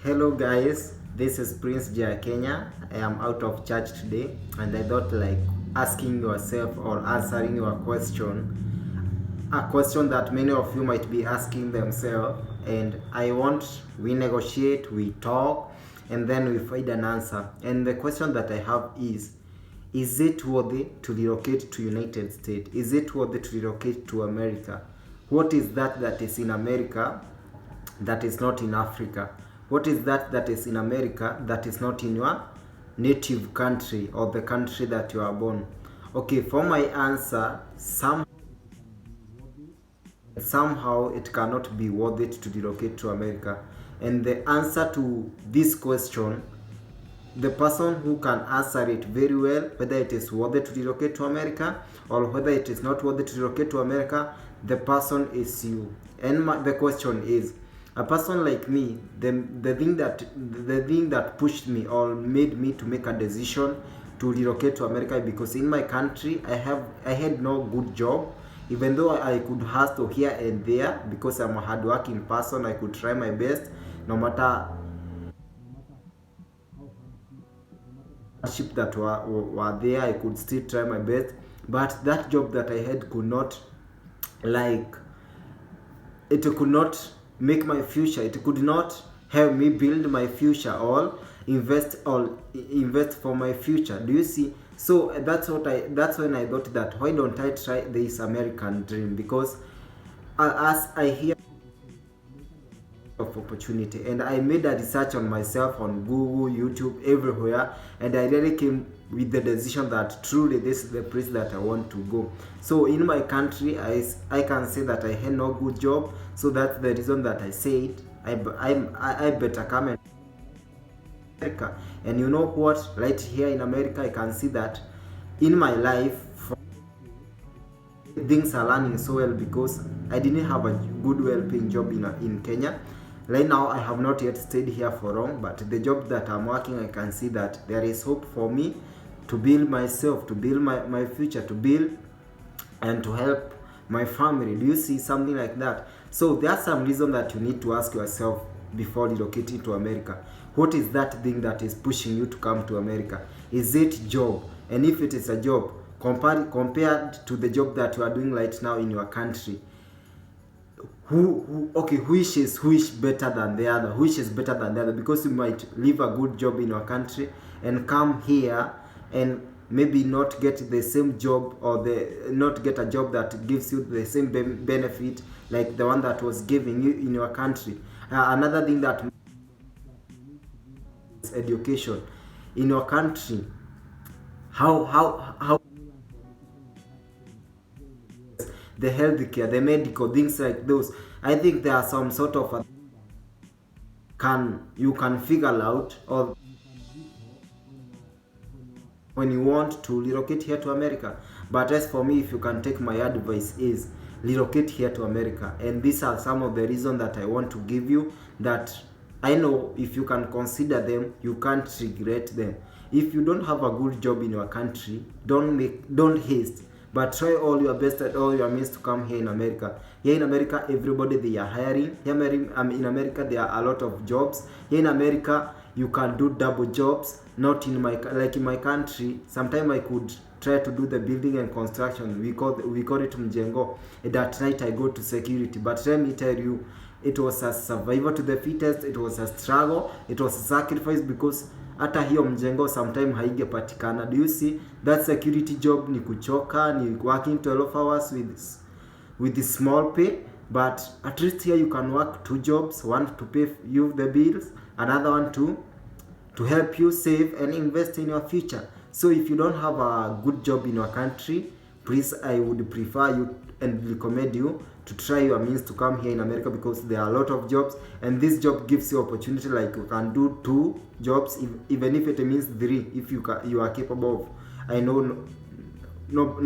Hello guys, this is Prince Jia Kenya. I am out of church today and I thought like asking yourself or answering your question, a question that many of you might be asking themselves, and I want we negotiate, we talk, and then we find an answer. And the question that I have is it worthy to relocate to United States? Is it worthy to relocate to America? What is that is in America that is not in Africa? What is that is in America that is not in your native country or the country that you are born? Okay, for my answer, somehow it cannot be worth it to relocate to America. And the answer to this question, the person who can answer it very well, whether it is worth it to relocate to America or whether it is not worth it to relocate to America, the person is you. And the question is, a person like me, the thing that pushed me or made me to make a decision to relocate to America, because in my country I had no good job. Even though I could hustle here and there, because I'm a hardworking person, I could try my best no matter hardship that were there. I could still try my best, but that job that I had could not, like, it could not make my future. It could not help me build my future or invest for my future. Do you see? So that's when I thought that why don't I try this American dream? Because as I hear of opportunity, and I made a research on myself on Google, YouTube, everywhere, and I really came with the decision that truly this is the place that I want to go. So in my country, I can say that I had no good job, so that's the reason that I said I better come in America. And you know what, right here in America I can see that in my life things are running so well, because I didn't have a good well-paying job in Kenya. Right now I have not yet stayed here for long, but the job that I'm working, I can see that there is hope for me to build myself, to build my future, to build and to help my family. Do you see something like that? So there's some reason that you need to ask yourself before relocating to America. What is that thing that is pushing you to come to America? Is it job? And if it is a job, compared to the job that you are doing right now in your country, which is better than the other? Which is better than the other? Because you might leave a good job in your country and come here and maybe not get the same job, or not get a job that gives you the same benefit like the one that was giving you in your country. Another thing that is education in your country. How the healthcare, the medical things like those. I think there are some sort of you can figure out, or when you want to relocate here to America. But as for me, if you can take my advice, is relocate here to America. And these are some of the reasons that I want to give you, that I know if you can consider them, you can't regret them. If you don't have a good job in your country, don't haste, but try all your best at all your means to come here in America. Here in America, everybody, they are hiring. Here in America, there are a lot of jobs. Here in America, you can do double jobs. Not in in my country. Sometimes I could try to do the building and construction. We call it mjengo. And at night I go to security. But let me tell you, it was a survival to the fittest. It was a struggle. It was a sacrifice, because hata hiyo mjengo sometime haigepatikana. Do you see? That security job ni kuchoka, ni working 12 hours with the small pay. But at least here you can work 2 jobs, one to pay you the bills, another one to help you save and invest in your future. So if you don't have a good job in your country, please, I would prefer you and recommend you to try your means to come here in America, because there are a lot of jobs, and this job gives you opportunity, like you can do 2 jobs, even if it means 3, if you are capable of. I know not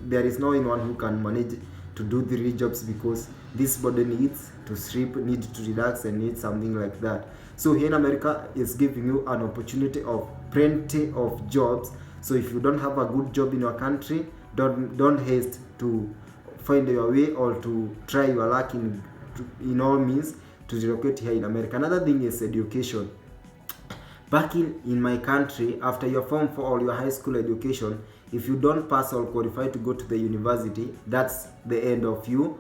there is no one who can manage to do 3 jobs, because this body needs to sleep, needs to relax, and needs something like that. So here in America is giving you an opportunity of plenty of jobs. So if you don't have a good job in your country, don't haste to find your way or to try your luck in all means to relocate here in America. Another thing is education. Back in my country, after your form 4 or your high school education, if you don't pass or qualify to go to the university, that's the end of you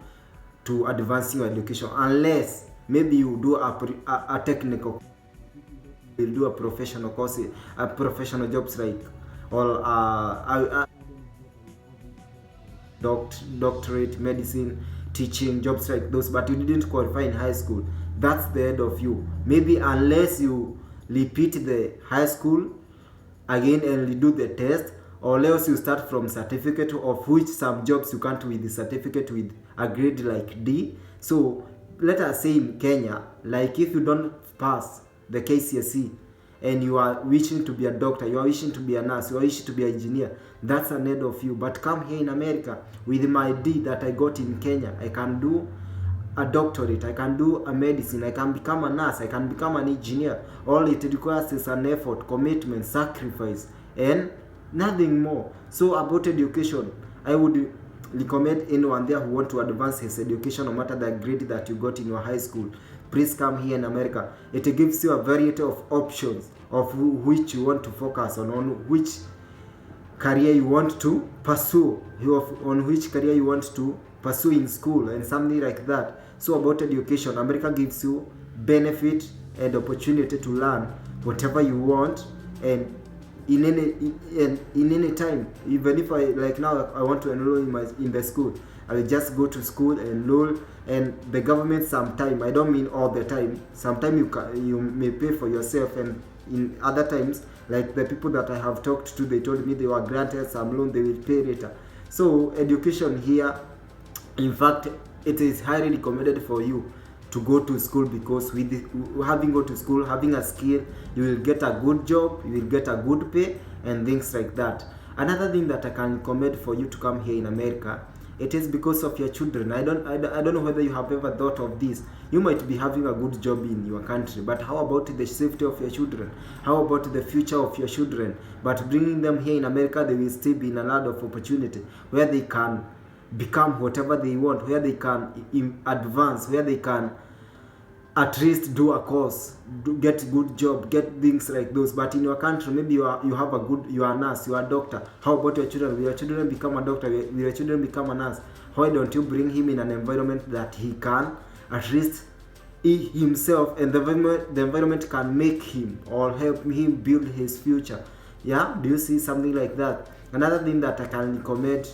to advancing your education, unless maybe you do a technical, you'll do a professional course, a professional jobs like, or doctorate, medicine, teaching, jobs like those, but you didn't qualify in high school. That's the end of you. Maybe unless you repeat the high school again and redo the test, or else you start from certificate, of which some jobs you can't with the certificate with a grade like D. So let us say in Kenya, like if you don't pass the KCSE and you are wishing to be a doctor, you are wishing to be a nurse, you are wishing to be an engineer, that's an end of you. But come here in America, with my D that I got in Kenya, I can do a doctorate, I can do a medicine, I can become a nurse, I can become an engineer. All it requires is an effort, commitment, sacrifice, and nothing more. So about education, I would recommend anyone there who want to advance his education, no matter the grade that you got in your high school, please come here in America. It gives you a variety of options of which you want to focus on which career you want to pursue, on which career you want to pursue in school and something like that. So about education, America gives you benefit and opportunity to learn whatever you want, and in any time. Even if I, like now, I want to enroll in the school, I will just go to school and enroll, and the government sometime, I don't mean all the time, sometimes you may pay for yourself, and in other times, like the people that I have talked to, they told me they were granted some loan, they will pay later. So education here, in fact, it is highly recommended for you to go to school, because with having go to school, having a skill, you will get a good job, you will get a good pay, and things like that. Another thing that I can recommend for you to come here in America, it is because of your children. I don't know whether you have ever thought of this. You might be having a good job in your country, but how about the safety of your children? How about the future of your children? But bringing them here in America, they will still be in a lot of opportunity where they can become whatever they want, where they can advance, where they can at least do a course, get good job, get things like those. But in your country, maybe you are a nurse, you are a doctor. How about your children? Will your children become a doctor? Will your children become a nurse? Why don't you bring him in an environment that he can at least himself, and the environment can make him or help him build his future? Yeah, do you see something like that? Another thing that I can recommend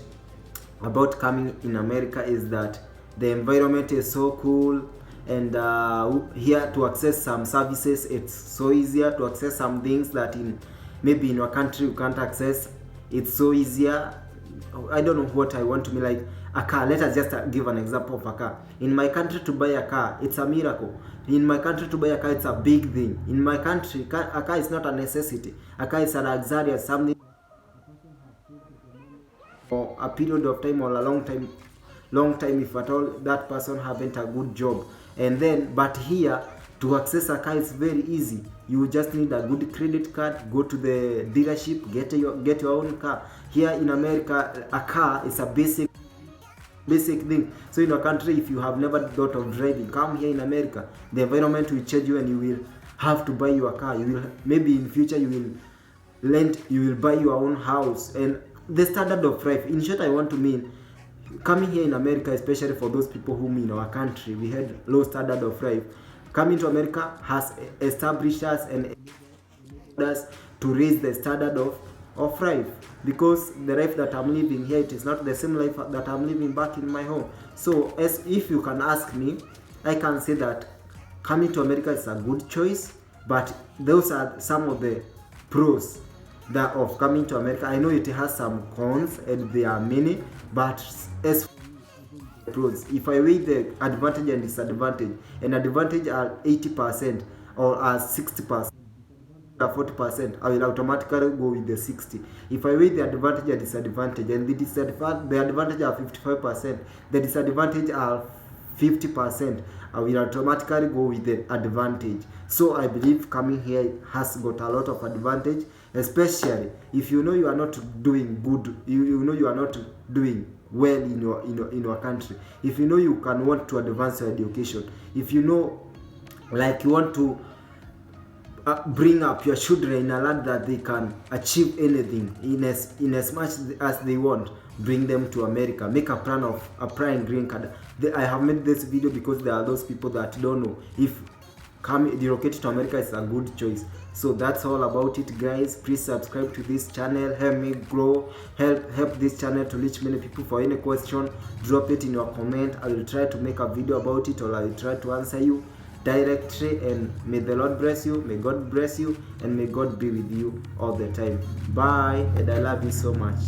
about coming in America is that the environment is so cool, and here to access some services, it's so easier to access some things that maybe in your country you can't access. It's so easier. I don't know what I want to mean, like a car. Let us just give an example of a car. In my country, to buy a car, it's a miracle. In my country, to buy a car, it's a big thing. In my country, a car is not a necessity. A car is a luxury, something for a period of time, or a long time, if at all that person haven't a good job. And then, but here, to access a car is very easy. You just need a good credit card, go to the dealership, get your own car. Here in America, a car is a basic thing. So in your country, if you have never thought of driving, come here in America. The environment will change you, and you will have to buy your car. You will, maybe in future, you will buy your own house, and the standard of life. In short, I want to mean, coming here in America, especially for those people whom in our country we had low standard of life, coming to America has established us and us to raise the standard of life, because the life that I'm living here, it is not the same life that I'm living back in my home. So as if you can ask me, I can say that coming to America is a good choice, but those are some of the pros of coming to America. I know it has some cons, and there are many, but as pros, if I weigh the advantage and disadvantage, and advantage are 80% or are 60%, 40%, I will automatically go with the 60. If I weigh the advantage and disadvantage, and the advantage are 55%, the disadvantage are 50%, I will automatically go with the advantage. So I believe coming here has got a lot of advantage, especially if you know you are not doing good, you know you are not doing well in your country. If you know you can want to advance your education, if you know like you want to bring up your children in a land that they can achieve anything in as much as they want. Bring them to America, make a plan of applying green card. I have made this video because there are those people that don't know if relocate to America is a good choice. So that's all about it, guys. Please subscribe to this channel, help me grow, help this channel to reach many people. For any question, drop it in your comment. I will try to make a video about it, or I will try to answer you directly. And may the Lord bless you, may God bless you, and may God be with you all the time. Bye, and I love you so much.